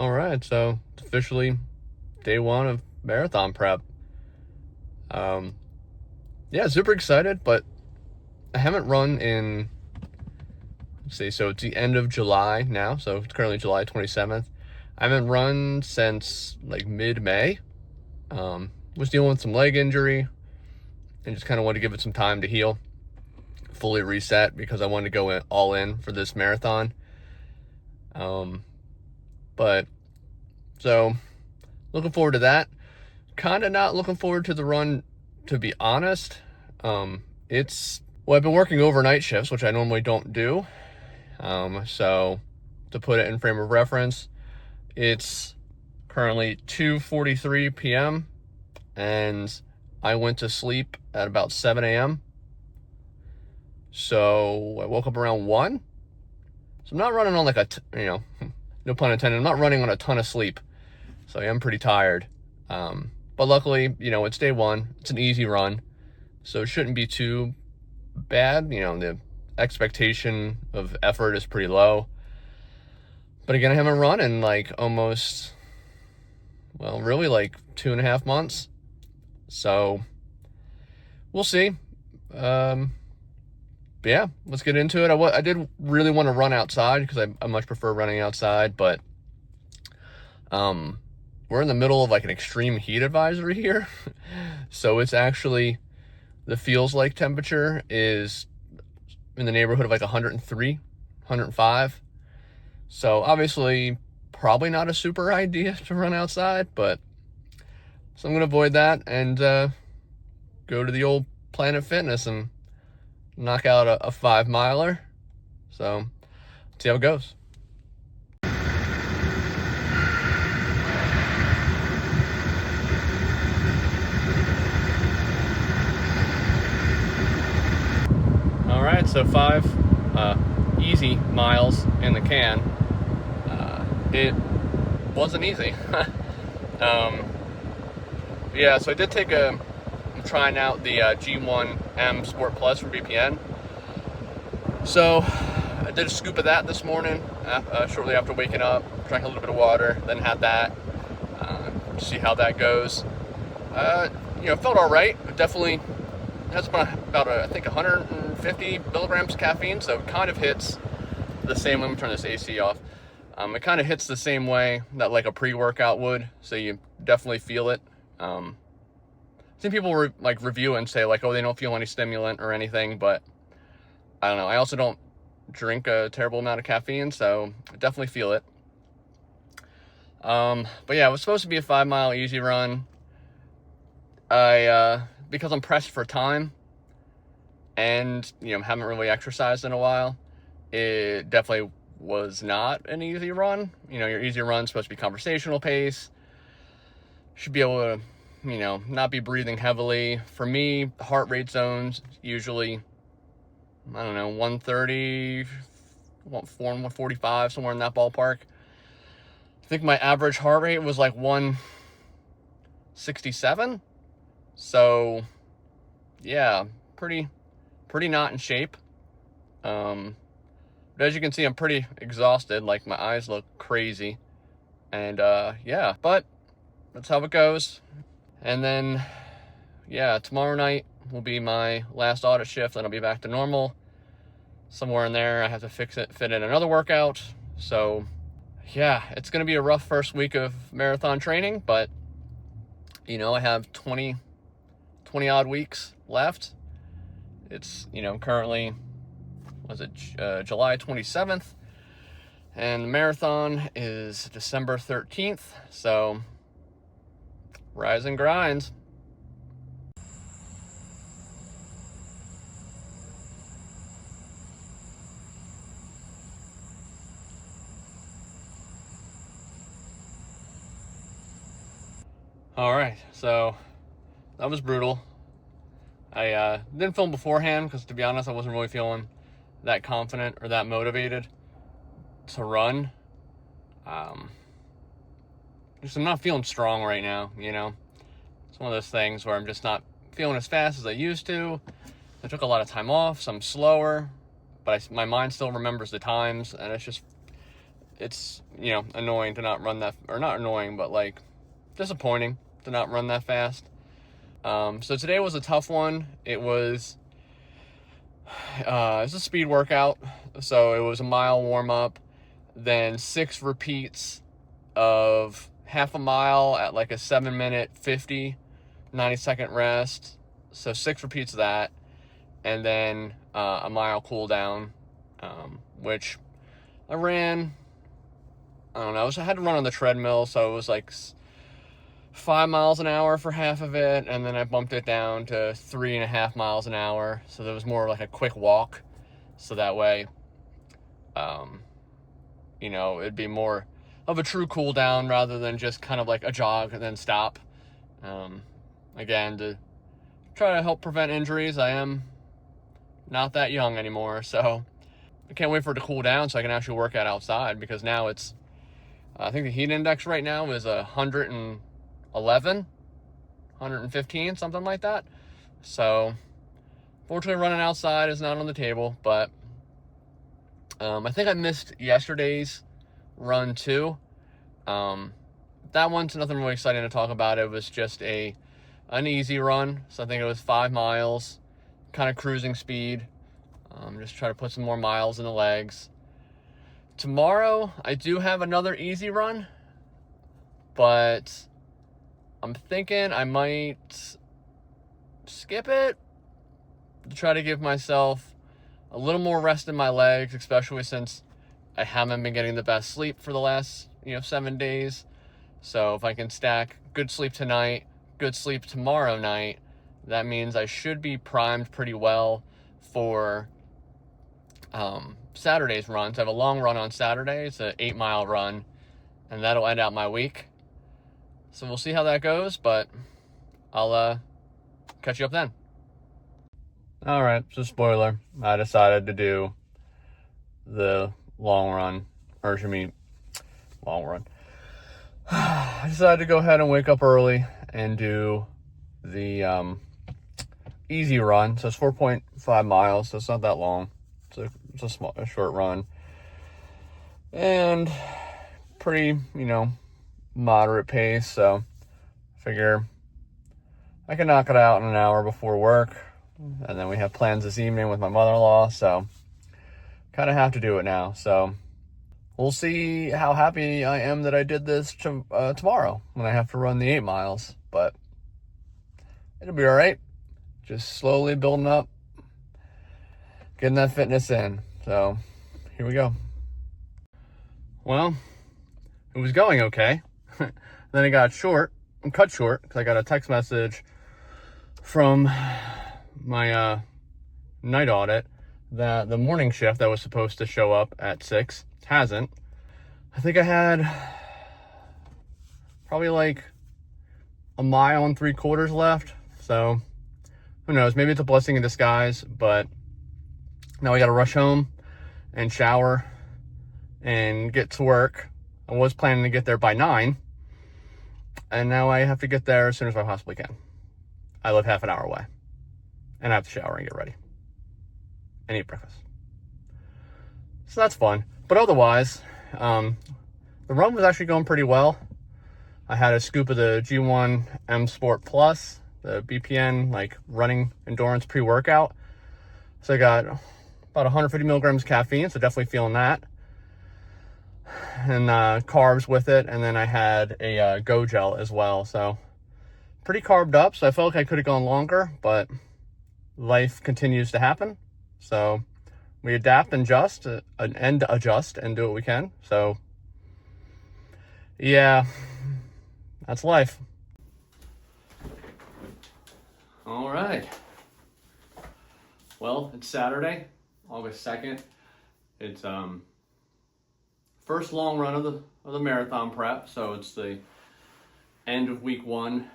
All right, so it's officially day one of marathon prep. Um, yeah, super excited, but I haven't run in, let's see, so it's the end of July now, so it's currently July 27th. I haven't run since like mid-May. Was dealing with some leg injury and just kind of wanted to give it some time to heal, fully reset because I wanted to go all in for this marathon. But so looking forward to that. Kind of not looking forward to the run, to be honest. I've been working overnight shifts, which I normally don't do. So to put it in frame of reference, it's currently 2:43 p.m. and I went to sleep at about 7 a.m. So I woke up around 1. So I'm not running on like no pun intended, I'm not running on a ton of sleep. So I am pretty tired. But luckily, it's day one. It's an easy run. So it shouldn't be too bad. The expectation of effort is pretty low. But again, I haven't run in like really like 2.5 months. So we'll see. But yeah, let's get into it. I did really want to run outside because I much prefer running outside, but we're in the middle of like an extreme heat advisory here. So it's actually, the feels like temperature is in the neighborhood of like 103, 105. So obviously probably not a super idea to run outside, so I'm going to avoid that and go to the old Planet Fitness and knock out a 5-miler. So let's see how it goes. All right, so 5 easy miles in the can. It wasn't easy. Yeah, so I did I'm trying out the G1M Sport Plus from BPN. So I did a scoop of that this morning, shortly after waking up. Drank a little bit of water, then had that to see how that goes. Felt all right. It definitely has about I think 150 milligrams of caffeine, so it kind of hits the same. Let me turn this AC off. It kind of hits the same way that like a pre-workout would, so you definitely feel it. I've seen people review and say like, oh, they don't feel any stimulant or anything, but I don't know. I also don't drink a terrible amount of caffeine, so I definitely feel it. But yeah, it was supposed to be a 5-mile easy run. Because I'm pressed for time and, haven't really exercised in a while, it definitely was not an easy run. Your easy run's supposed to be conversational pace. Should be able to, not be breathing heavily. For me, heart rate zones usually, 130, 145, somewhere in that ballpark. I think my average heart rate was like 167. So yeah, pretty not in shape. But as you can see, I'm pretty exhausted. Like my eyes look crazy. And yeah, but that's how it goes. And then yeah, tomorrow night will be my last audit shift, then I'll be back to normal. Somewhere in there I have to fit in another workout. So yeah, it's gonna be a rough first week of marathon training, but I have 20 odd weeks left. It's currently July 27th, and the marathon is December 13th. So rise and grind. All right, so that was brutal. I didn't film beforehand because, to be honest, I wasn't really feeling that confident or that motivated to run. I'm not feeling strong right now, It's one of those things where I'm just not feeling as fast as I used to. I took a lot of time off, so I'm slower, but my mind still remembers the times, and it's, you know, annoying to not run that, or not annoying, but like disappointing to not run that fast. So today was a tough one. It's a speed workout. So it was a mile warm up, then 6 repeats of half a mile at like a 7-minute 50, 90-second rest. So 6 repeats of that, and then a mile cool down, which I ran, I don't know, I had to run on the treadmill, so it was like 5 miles an hour for half of it, and then I bumped it down to 3.5 miles an hour, so there was more like a quick walk, so that way, you know, it'd be more of a true cool down rather than just kind of like a jog and then stop. Again, to try to help prevent injuries. I am not that young anymore, so I can't wait for it to cool down so I can actually work out outside, because now it's, I think the heat index right now is 111, 115, something like that. So fortunately running outside is not on the table, but I think I missed yesterday's run too. That one's nothing really exciting to talk about. It was just an easy run. So I think it was 5 miles, kind of cruising speed. Just try to put some more miles in the legs. Tomorrow, I do have another easy run, but I'm thinking I might skip it to try to give myself a little more rest in my legs, especially since I haven't been getting the best sleep for the last, 7 days. So if I can stack good sleep tonight, good sleep tomorrow night, that means I should be primed pretty well for Saturday's runs. I have a long run on Saturday. It's an 8-mile run, and that'll end out my week. So we'll see how that goes, but I'll catch you up then. All right, so spoiler, I decided to do the long run, long run. I decided to go ahead and wake up early and do the easy run. So it's 4.5 miles, so it's not that long. It's a short run. And pretty, moderate pace, so I figure I can knock it out in an hour before work. And then we have plans this evening with my mother-in-law, so kind of have to do it now. So we'll see how happy I am that I did this tomorrow when I have to run the 8 miles. But it'll be all right. Just slowly building up, getting that fitness in. So here we go. Well, it was going okay. Then it got cut short, because I got a text message from my night audit that the morning shift that was supposed to show up at 6 hasn't. I think I had probably like 1.75 miles left. So who knows? Maybe it's a blessing in disguise, but now I got to rush home and shower and get to work. I was planning to get there by 9, and now I have to get there as soon as I possibly can. I live half an hour away, and I have to shower and get ready and eat breakfast. So that's fun. But otherwise, the run was actually going pretty well. I had a scoop of the G1 M Sport Plus, the BPN, like running endurance pre-workout. So I got about 150 milligrams caffeine, so definitely feeling that. And carbs with it, and then I had a Go Gel as well. So pretty carbed up, so I felt like I could have gone longer, but life continues to happen. So we adapt and adjust and do what we can. So yeah, that's life. All right. Well, it's Saturday, August 2nd. It's first long run of the marathon prep, so it's the end of week 1.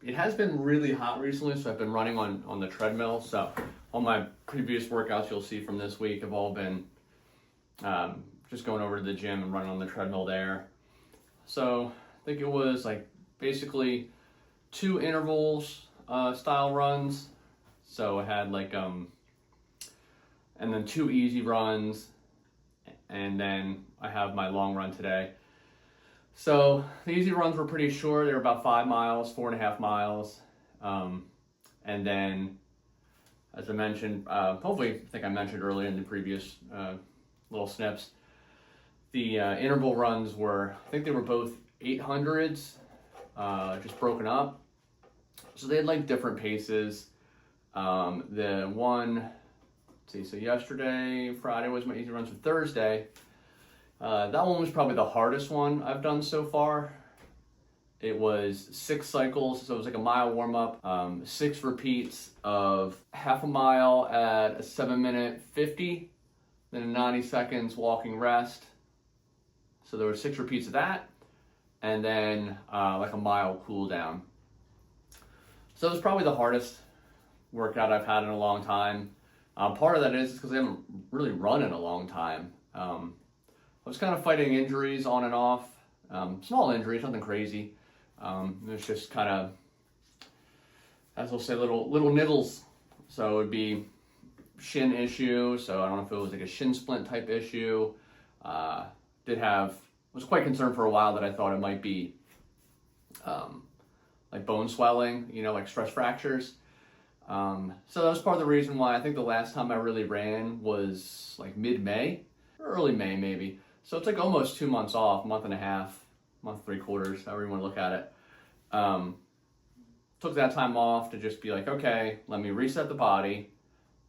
It has been really hot recently, so I've been running on the treadmill. So all my previous workouts you'll see from this week have all been just going over to the gym and running on the treadmill there. So I think it was like basically 2 intervals style runs. So I had like and then 2 easy runs, and then I have my long run today. So the easy runs were pretty short. They were about 5 miles, 4.5 miles. And then, as I mentioned, hopefully, I think I mentioned earlier in the previous little snips, the interval runs were, I think they were both 800s, just broken up. So they had like different paces. The one, let's see, so yesterday, Friday was my easy runs. For Thursday, that one was probably the hardest one I've done so far. It was 6 cycles, so it was like a mile warm up, 6 repeats of half a mile at a 7-minute 50, then 90 seconds walking rest. So there were 6 repeats of that, and then like a mile cool down. So it was probably the hardest workout I've had in a long time. Part of that is because I haven't really run in a long time. I was kind of fighting injuries on and off, small injuries, nothing crazy. It was just kind of, as we'll say, little niggles. So it would be shin issue. So I don't know if it was like a shin splint type issue. Was quite concerned for a while that I thought it might be like bone swelling, like stress fractures. So that was part of the reason why I think the last time I really ran was like mid-May, early May maybe. So it's like almost 2 months off, month and a half, month 3/4, however you want to look at it. Took that time off to just be like, okay, let me reset the body.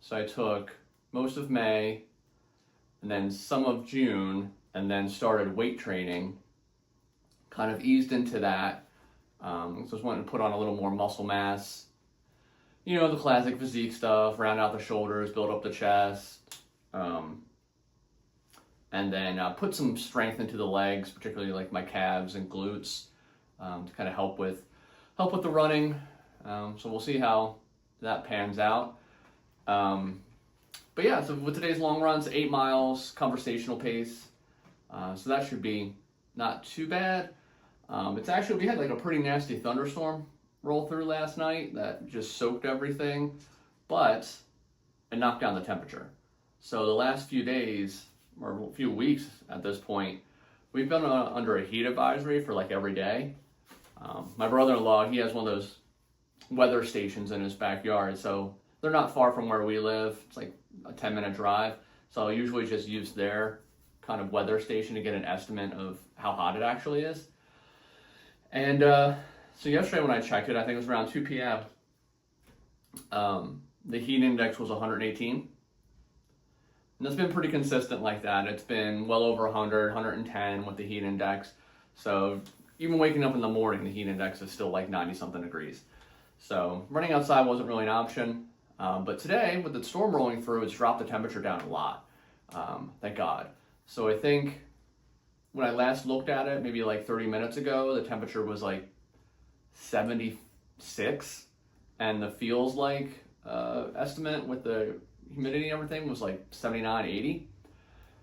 So I took most of May and then some of June and then started weight training, kind of eased into that. So I was wanting to put on a little more muscle mass, the classic physique stuff, round out the shoulders, build up the chest, and then put some strength into the legs, particularly like my calves and glutes, to kind of help with the running. So we'll see how that pans out. But yeah, so with today's long runs, 8 miles, conversational pace. So that should be not too bad. It's actually, we had like a pretty nasty thunderstorm roll through last night that just soaked everything, but it knocked down the temperature. So the last few days, or a few weeks at this point, we've been under a heat advisory for like every day. My brother-in-law, he has one of those weather stations in his backyard, so they're not far from where we live. It's like a 10-minute drive. So I usually just use their kind of weather station to get an estimate of how hot it actually is. And so yesterday when I checked it, I think it was around 2 p.m. The heat index was 118. And it's been pretty consistent like that. It's been well over 100, 110 with the heat index. So even waking up in the morning, the heat index is still like 90-something degrees. So running outside wasn't really an option. But today, with the storm rolling through, it's dropped the temperature down a lot. Thank God. So I think when I last looked at it, maybe like 30 minutes ago, the temperature was like 76. And the feels like estimate with the humidity and everything was like 79, 80.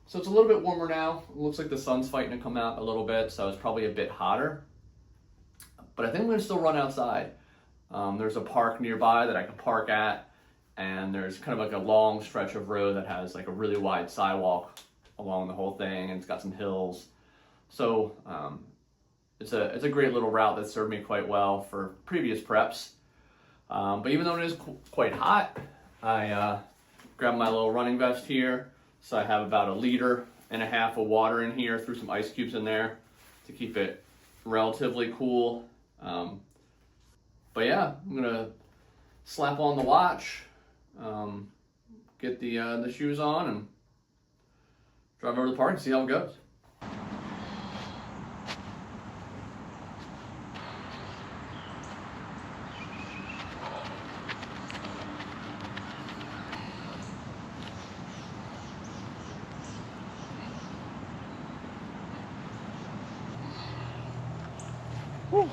So it's a little bit warmer now. It looks like the sun's fighting to come out a little bit, so it's probably a bit hotter. But I think I'm gonna still run outside. There's a park nearby that I can park at, and there's kind of like a long stretch of road that has like a really wide sidewalk along the whole thing, and it's got some hills. So it's a great little route that served me quite well for previous preps. But even though it is quite hot, I grabbed my little running vest here. So I have about 1.5 liters of water in here, threw some ice cubes in there to keep it relatively cool. But yeah, I'm gonna slap on the watch, get the shoes on, and drive over to the park and see how it goes. Whew.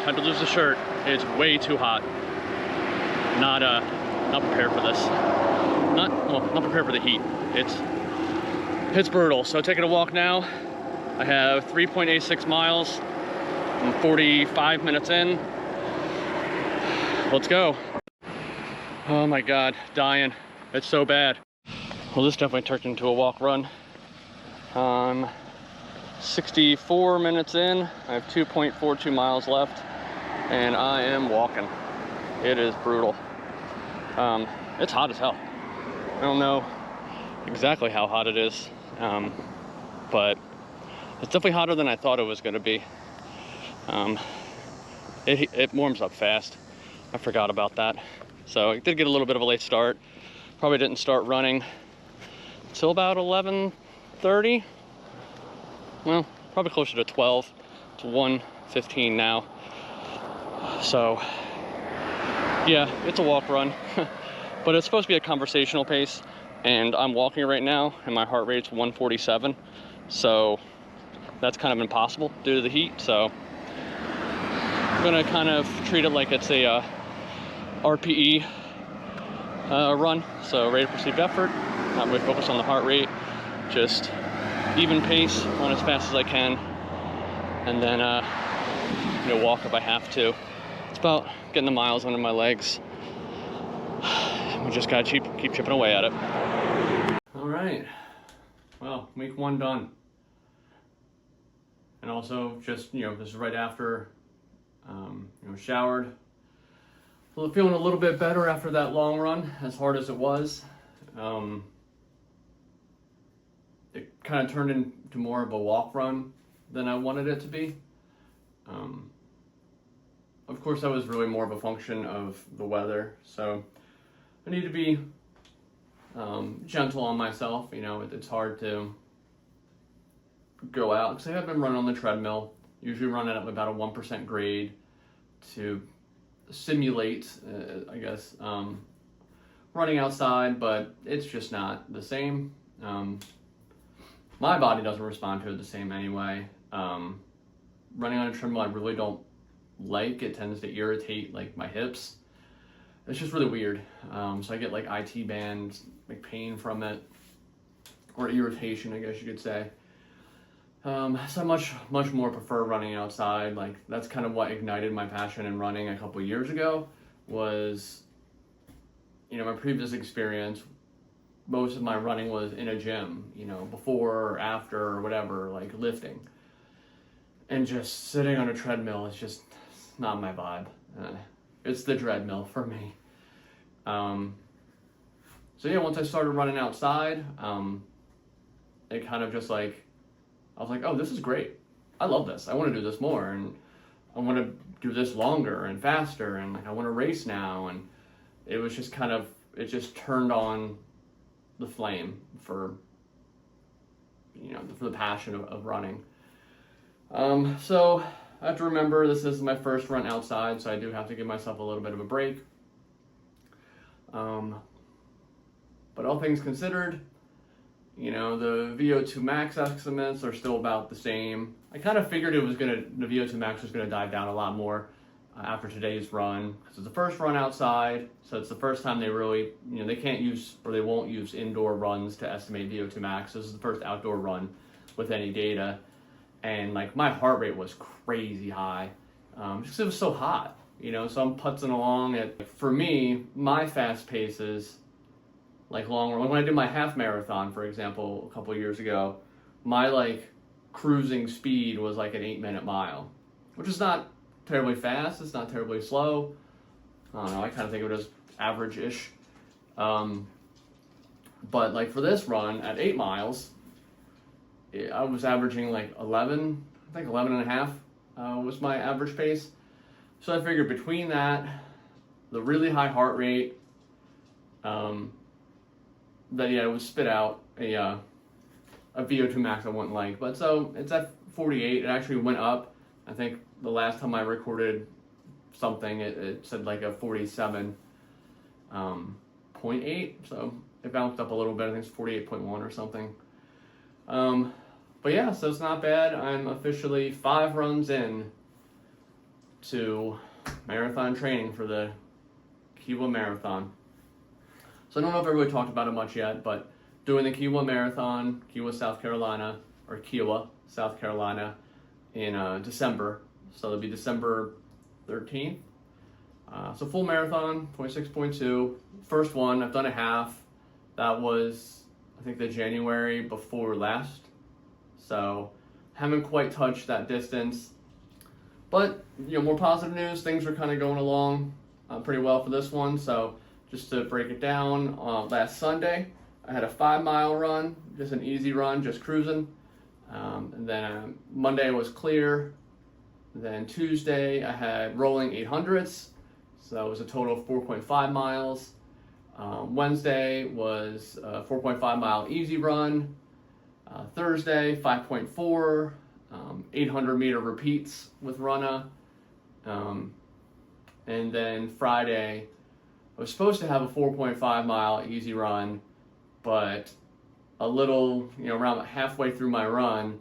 Had to lose the shirt. It's way too hot. not prepared for this. Not prepared for the heat. It's brutal. So taking a walk now. I have 3.86 miles. I'm 45 minutes in. Let's go. Oh my God, dying. It's so bad. Well, this definitely turned into a walk run. 64 minutes in. I have 2.42 miles left, and I am walking. It is brutal. It's hot as hell. I don't know exactly how hot it is, but it's definitely hotter than I thought it was going to be. It warms up fast. I forgot about that. So I did get a little bit of a late start. Probably didn't start running till about 11:30. Well, probably closer to 12. It's 1:15 now. So yeah, it's a walk run, but it's supposed to be a conversational pace, and I'm walking right now and my heart rate's 147. So that's kind of impossible due to the heat. So I'm gonna kind of treat it like it's a RPE run. So rate of perceived effort, not really focus on the heart rate, just even pace, run as fast as I can, and then walk if I have to. It's about getting the miles under my legs. We just gotta keep chipping away at it. All right, well, week 1 done. And also just, this is right after, showered. So feeling a little bit better after that long run, as hard as it was. It kind of turned into more of a walk run than I wanted it to be. Of course, that was really more of a function of the weather. So I need to be gentle on myself. It's hard to go out because I have been running on the treadmill, usually running at about a 1% grade to simulate, I guess, running outside, but it's just not the same. My body doesn't respond to it the same anyway. Running on a treadmill I really don't like. It tends to irritate like my hips. It's just really weird. So I get like IT bands, like pain from it, or irritation, I guess you could say. So I much more prefer running outside. Like that's kind of what ignited my passion in running a couple years ago. Was my previous experience. Most of my running was in a gym, before or after or whatever, like lifting. And just sitting on a treadmill is just not my vibe. It's the treadmill for me. So yeah, once I started running outside, it kind of just like, I was like, oh, this is great. I love this. I want to do this more, and I want to do this longer and faster, and I want to race now. And it was just kind of, it just turned on the flame for the passion of running. So I have to remember this is my first run outside, so I do have to give myself a little bit of a break. But all things considered, the VO2 max estimates are still about the same. I kind of figured the VO2 max was gonna dive down a lot more after today's run, because it's the first run outside, so it's the first time they really, they can't use, or they won't use indoor runs to estimate VO2 max. This is the first outdoor run with any data, and like my heart rate was crazy high, just because it was so hot, so I'm putzing along at, for me, my fast paces, like long run. When I did my half marathon, for example, a couple years ago, my like cruising speed was like an 8-minute mile, which is not terribly fast. It's not terribly slow. I don't know. I kind of think of it as average-ish. But like for this run at 8 miles, I was averaging like 11, I think 11 and a half was my average pace. So I figured between that, the really high heart rate, that it would spit out a VO2 max I wouldn't like. But so it's at 48. It actually went up. I think the last time I recorded something, it said like a 47.8. So it bounced up a little bit. I think it's 48.1 or something. But yeah, so it's not bad. I'm officially 5 runs in to marathon training for the Kiawah Marathon. So I don't know if everybody talked about it much yet, but doing the Kiawah Marathon, Kiawah, South Carolina, or Kiawah, South Carolina, in December. So it'll be December 13th. So full marathon, 26.2. First one, I've done a half. That was, I think, the January before last. So haven't quite touched that distance. But, more positive news. Things are kind of going along pretty well for this one. So just to break it down, last Sunday, I had a 5-mile run, just an easy run, just cruising. And then Monday was clear. Then Tuesday, I had rolling 800s. So it was a total of 4.5 miles. Wednesday was a 4.5 mile easy run. Thursday, 5.4, 800 meter repeats with Runna. And then Friday, I was supposed to have a 4.5 mile easy run, but a little, around halfway through my run,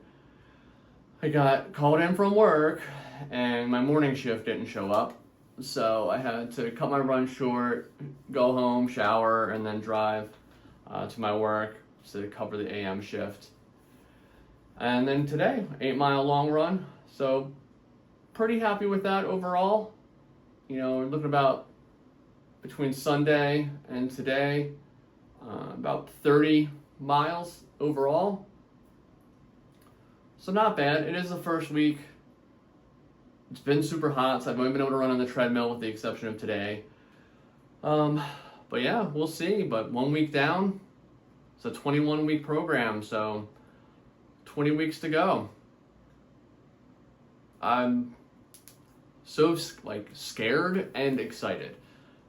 I got called in from work and my morning shift didn't show up. So I had to cut my run short, go home, shower, and then drive to my work to cover the AM shift. And then today, 8-mile long run. So pretty happy with that overall. We're looking about between Sunday and today, about 30 miles overall. So not bad. It is the first week. It's been super hot, so I've only been able to run on the treadmill with the exception of today. But yeah, we'll see. But 1 week down, it's a 21-week program, so 20 weeks to go. I'm so scared and excited.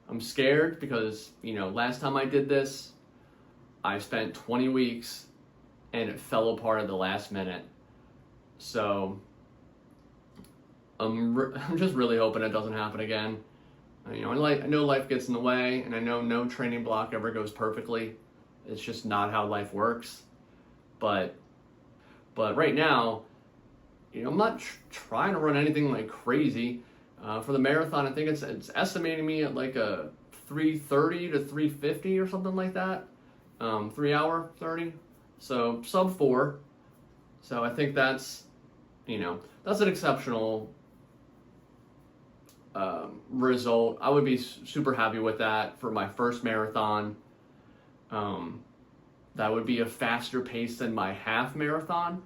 I'm scared because, last time I did this, I spent 20 weeks and it fell apart at the last minute. So I'm just really hoping it doesn't happen again. I know life gets in the way, and I know no training block ever goes perfectly. It's just not how life works. But right now, I'm not trying to run anything like crazy. For the marathon, I think it's estimating me at like a 3:30 to 3:50 or something like that. 3 hour 30. So sub 4. So I think that's an exceptional result. I would be super happy with that for my first marathon. That would be a faster pace than my half marathon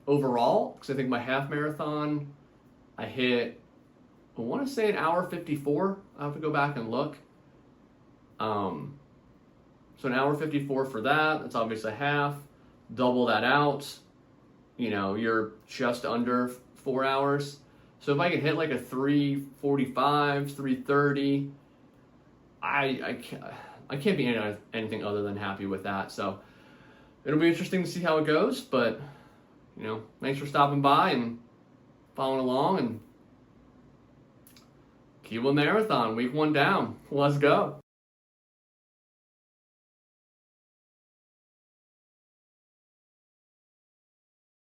overall, because I think my half marathon I hit, I want to say an hour 54. I have to go back and look. So an hour 54 for that. That's obviously half. Double that out, you're just under 4 hours. So if I can hit like a 3:45, 3:30, I can't be anything other than happy with that. So it'll be interesting to see how it goes. But thanks for stopping by and following along. And Kiawah Marathon, week 1 down. Let's go.